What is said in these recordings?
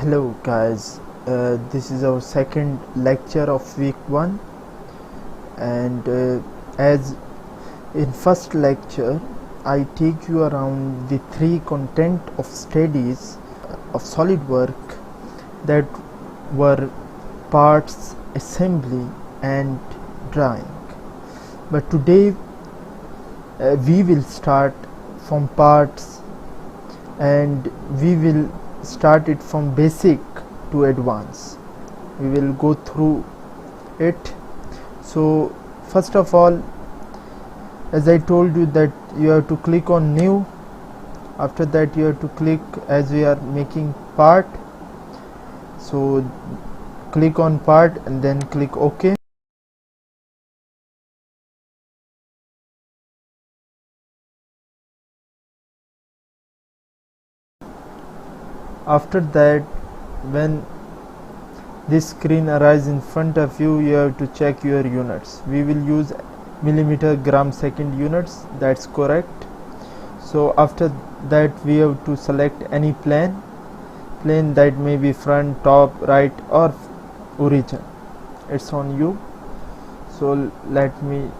Hello guys, this is our second lecture of week 1, and as in first lecture I take you around the three content of studies of SolidWorks that were parts, assembly and drawing. But today we will start from parts, and we will start it from basic to advanced. We will go through it. So first of all, as I told you that you have to click on new. After that you have to click, as we are making part, so click on part and then click OK. After that, when this screen arises in front of you, you have to check your units. We will use millimeter gram second units, that's correct. So after that we have to select any plane that may be front, top, right or origin, it's on you. So let me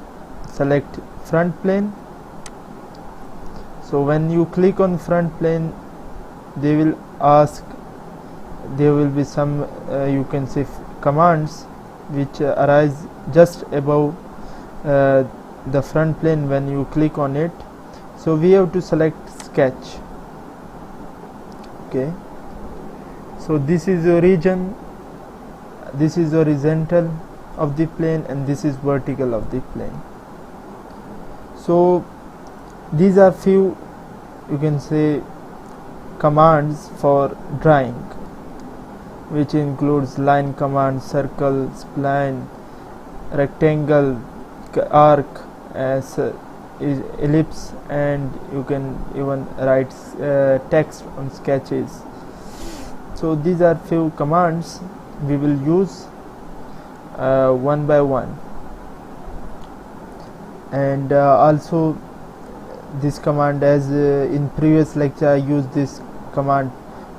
select front plane. So when you click on front plane, they will ask, there will be some you can say commands which arise just above the front plane when you click on it. So we have to select sketch. Okay, so this is origin, this is horizontal of the plane, and this is vertical of the plane. So these are few, you can say, commands for drawing, which includes line command, circle, spline, rectangle, arc, as ellipse, and you can even write text on sketches. So these are few commands we will use one by one. And also this command, as in previous lecture I used this command.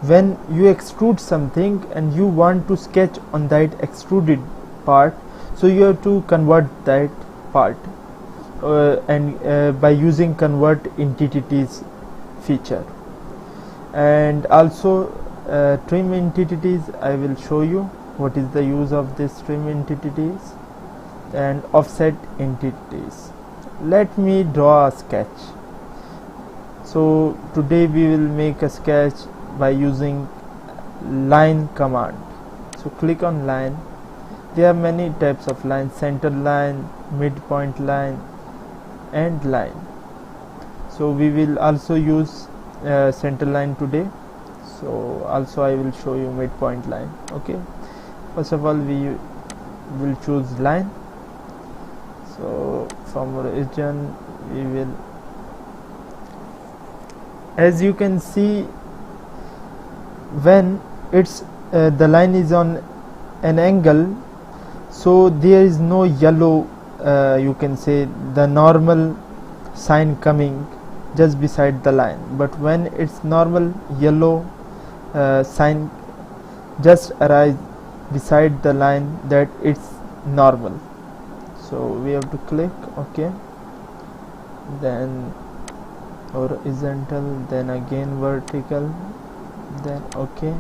When you extrude something and you want to sketch on that extruded part, so you have to convert that part and by using convert entities feature. And also trim entities, I will show you what is the use of this trim entities and offset entities. Let me draw a sketch. So today we will make a sketch by using line command. So click on line. There are many types of line: center line, midpoint line and line. So we will also use center line today. So also I will show you midpoint line. Okay, first of all we will choose line. So from origin we will, as you can see, when it's the line is on an angle, so there is no yellow you can say the normal sign coming just beside the line, but when it's normal, yellow sign just arise beside the line, that it's normal. So we have to click OK, then horizontal, then again vertical, then OK.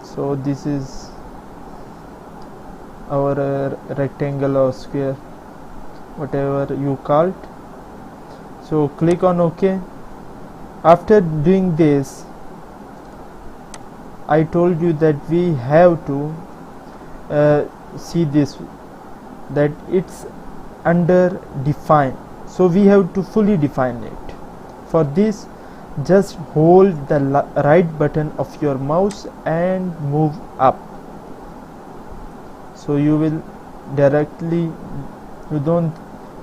So this is our rectangle or square, whatever you call it. So click on OK. After doing this, I told you that we have to see this, that it's under define. So we have to fully define it. For this, just hold the right button of your mouse and move up. So you will directly, you don't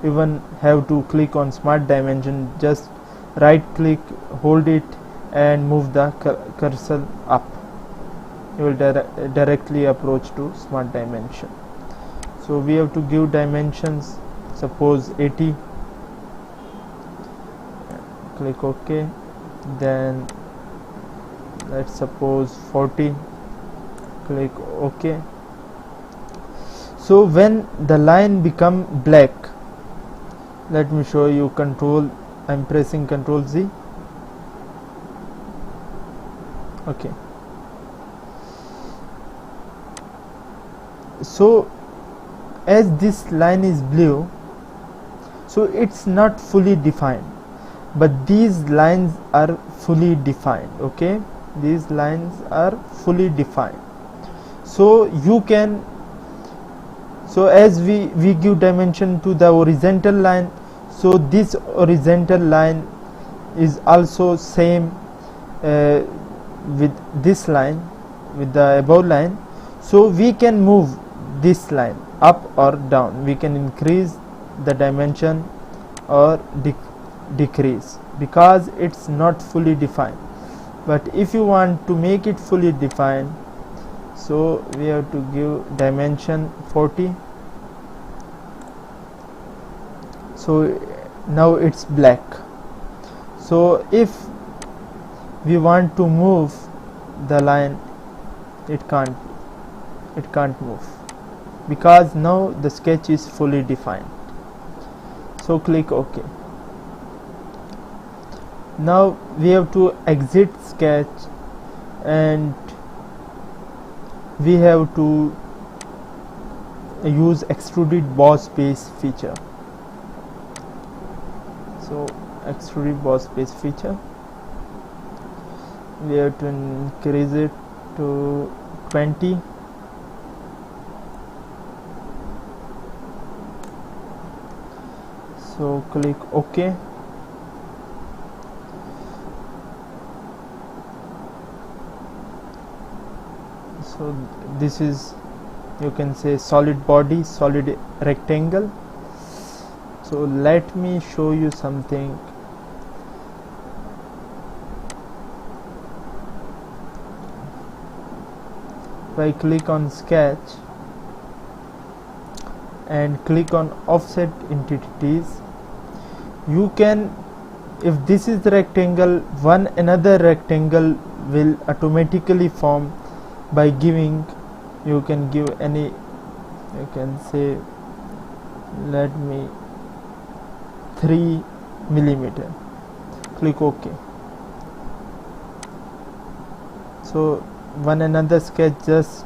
even have to click on smart dimension, just right click, hold it and move the cursor up. You will directly approach to smart dimension. So we have to give dimensions, suppose 80. Click OK, then let's suppose 40. Click OK. So when the line become black, let me show you. I'm pressing Ctrl Z. Okay, so as this line is blue, so it's not fully defined, but these lines are fully defined. Okay, these lines are fully defined. So you can, so as we give dimension to the horizontal line, so this horizontal line is also same with this line, with the above line. So we can move this line up or down. We can increase the dimension or decrease, because it's not fully defined. But if you want to make it fully defined, so we have to give dimension 40. So now it's black. So if we want to move the line, it can't move, because now the sketch is fully defined. So click OK. Now we have to exit sketch, and we have to use extruded boss base feature. So extruded boss base feature, we have to increase it to 20. So click OK. So this is, you can say, solid body, solid rectangle. So let me show you something. If I click on sketch and click on offset entities, you can, if this is the rectangle, one another rectangle will automatically form by giving, you can give any, you can say, let me 3 millimeter. Click OK. So one another sketch just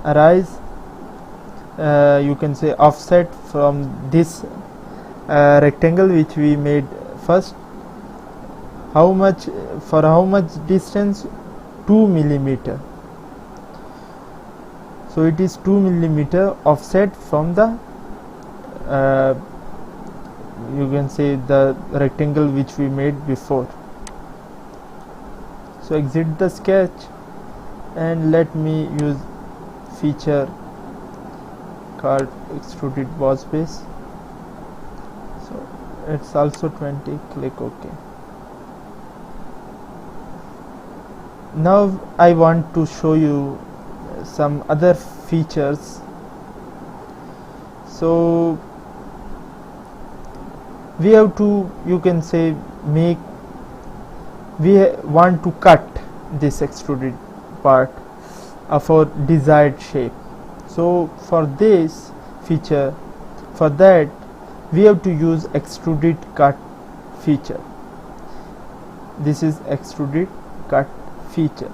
arise, you can say offset from this rectangle which we made first. How much, for how much distance? 2 millimeter. So it is 2 millimeter offset from the you can say the rectangle which we made before. So exit the sketch, and let me use feature called extruded boss base. So it's also 20. Click OK. Now I want to show you some other features. So we have to, you can say, make, we want to cut this extruded part of our desired shape. So for this feature, for that we have to use extruded cut feature. This is extruded cut feature,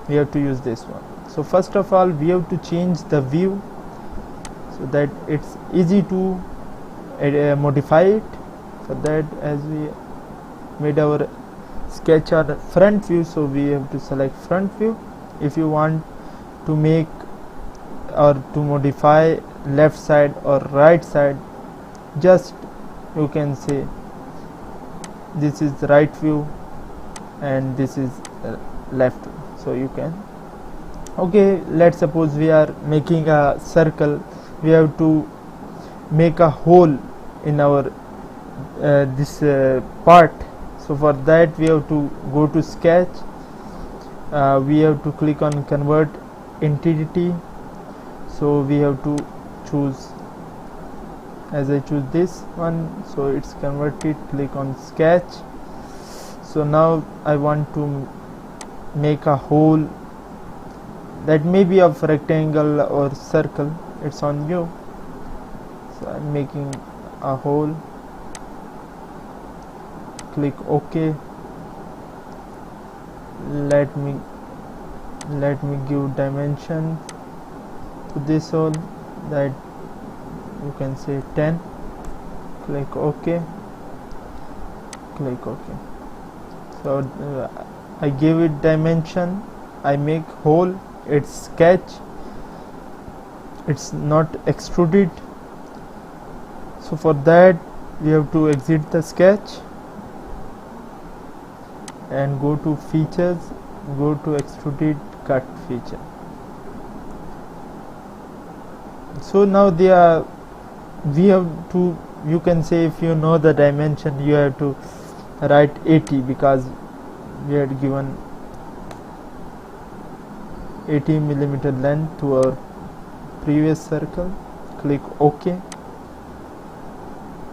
we have to use this one. So first of all, we have to change the view so that it's easy to modify it. For that, as we made our sketch on front view, so we have to select front view. If you want to make or to modify left side or right side, just you can say this is the right view and this is left view. So you can, okay, let's suppose we are making a circle, we have to make a hole in our this part. So for that we have to go to sketch, we have to click on convert entity. So we have to choose, as I choose this one, so it's converted. Click on sketch. So now I want to make a hole that may be of rectangle or circle, it's on you. So I'm making a hole, click OK. Let me give dimension to this hole, that you can say 10. Click OK, click OK. So I give it dimension, I make hole, it's sketch, it's not extruded. So for that we have to exit the sketch and go to features, go to extruded cut feature. So now we have to, you can say, if you know the dimension, you have to write 80 because we had given 80 millimeter length to our previous circle. Click OK,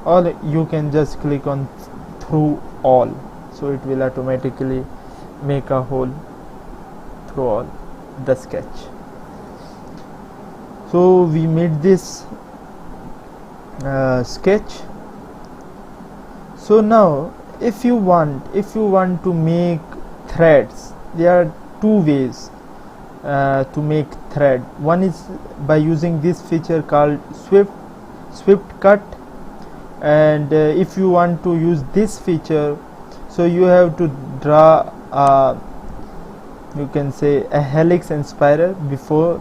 or you can just click on through all, so it will automatically make a hole through all the sketch. So we made this sketch. So now if you want to make threads, there are two ways to make thread. One is by using this feature called swift cut, and if you want to use this feature, so you have to draw you can say a helix and spiral before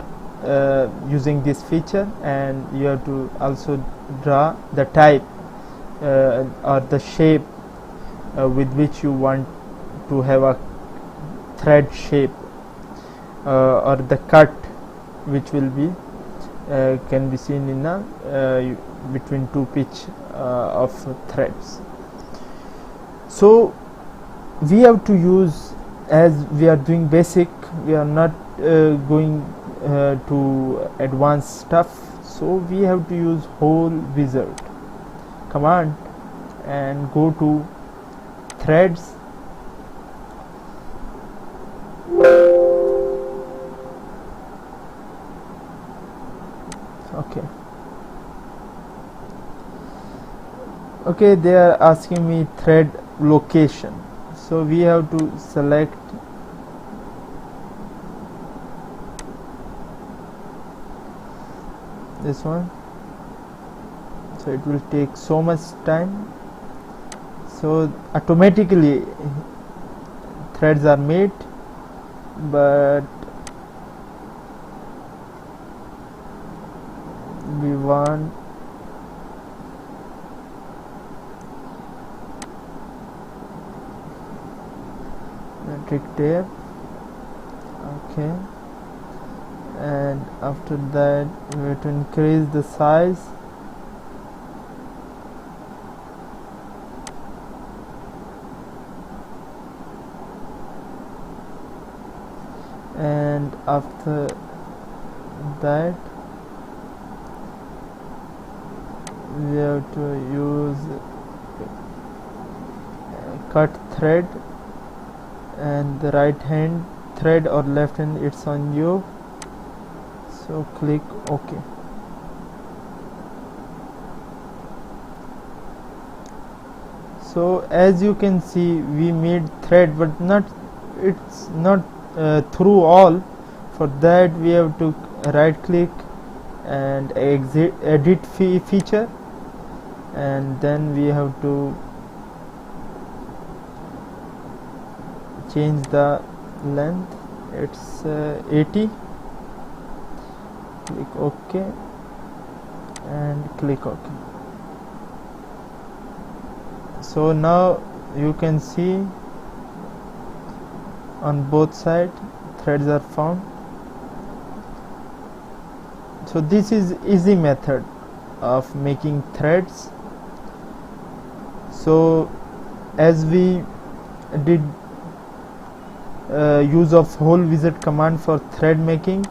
using this feature, and you have to also draw the type or the shape with which you want to have a thread shape, or the cut which will be can be seen in a between two pitch of threads. So we have to use, as we are doing basic, we are not going to advanced stuff, so we have to use hole wizard command and go to threads, okay, they are asking me thread location, so we have to select this one. So it will take so much time, so automatically threads are made, but we want metric tape. Okay, and after that we have to increase the size, and after that we have to use cut thread, and the right hand thread or left hand, it's on you. So click OK. So as you can see, we made thread, but it's not through all. For that we have to right click and edit feature, and then we have to change the length, it's 80. Click OK and click OK. So now you can see on both sides threads are found. So this is easy method of making threads. So as we did use of hole wizard command for thread making,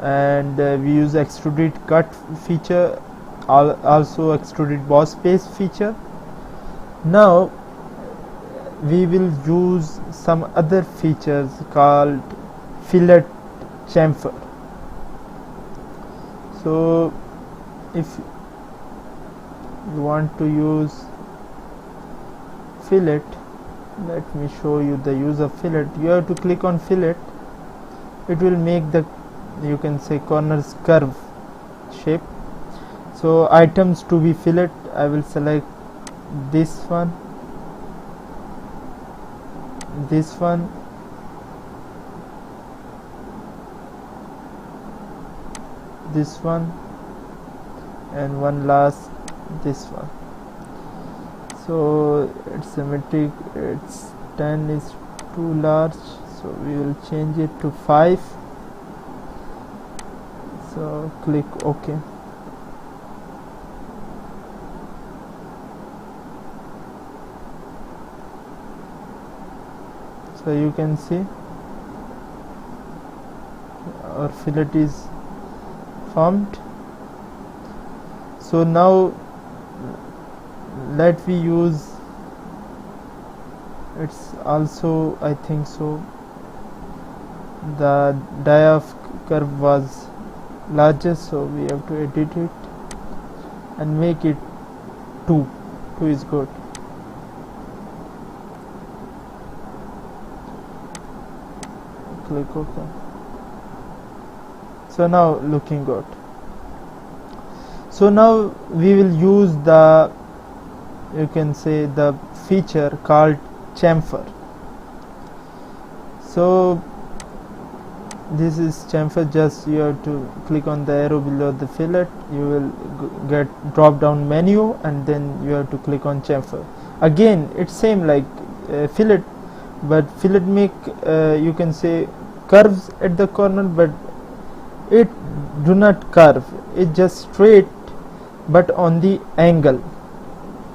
and we use extruded cut feature, also extruded boss paste feature. Now we will use some other features called fillet chamfer. So if you want to use fillet, let me show you the use of fillet. You have to click on fillet. It will make the, you can say, corners curve shape. So items to be fillet, I will select this one, this one, this one, and one last, this one. So it's symmetric, it's 10 is too large, so we will change it to 5. So click OK. So you can see our fillet is formed. So now let we use, it's also, I think so, the die of curve was larger, so we have to edit it and make it 2 is good. Click OK. So now looking good. So now we will use the, you can say, the feature called chamfer. So this is chamfer. Just you have to click on the arrow below the fillet, you will get drop down menu, and then you have to click on chamfer. Again it's same like fillet, but fillet make you can say curves at the corner, but it do not curve, it just straight but on the angle.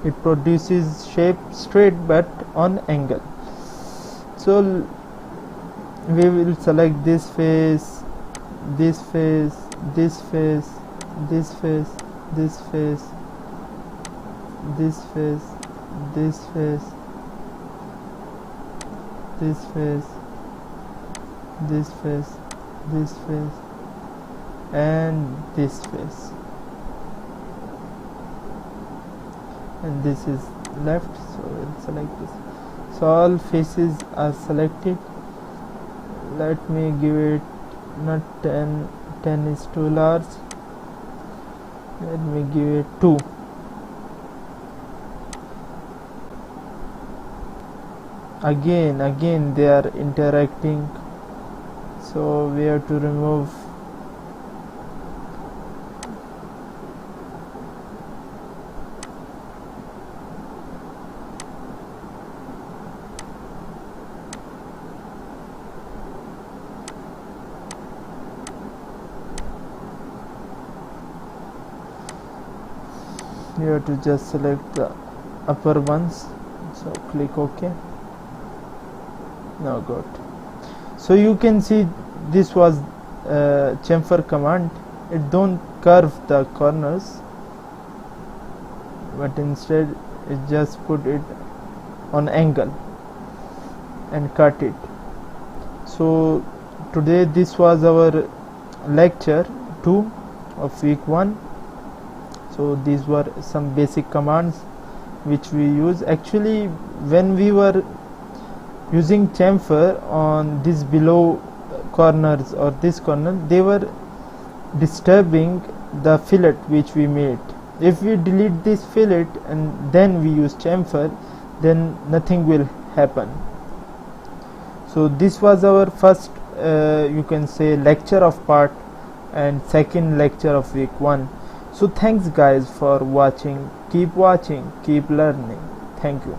It produces shape straight but on angle. So we will select this face, this face, this face, this face, this face, this face, this face, this face, this face, this face, and this face, and this is left, so we'll select this. So all faces are selected. Let me give it not 10, 10 is too large, let me give it 2. Again they are interacting, so we have to remove. You have to just select the upper ones, so click OK. Now good. So you can see this was chamfer command. It don't curve the corners, but instead it just put it on angle and cut it. So today this was our lecture 2 of week 1. So these were some basic commands which we use. Actually, when we were using chamfer on this below corners or this corner, they were disturbing the fillet which we made. If we delete this fillet and then we use chamfer, then nothing will happen. So this was our first you can say lecture of part and second lecture of week 1. So thanks guys for watching. Keep watching, keep learning. Thank you.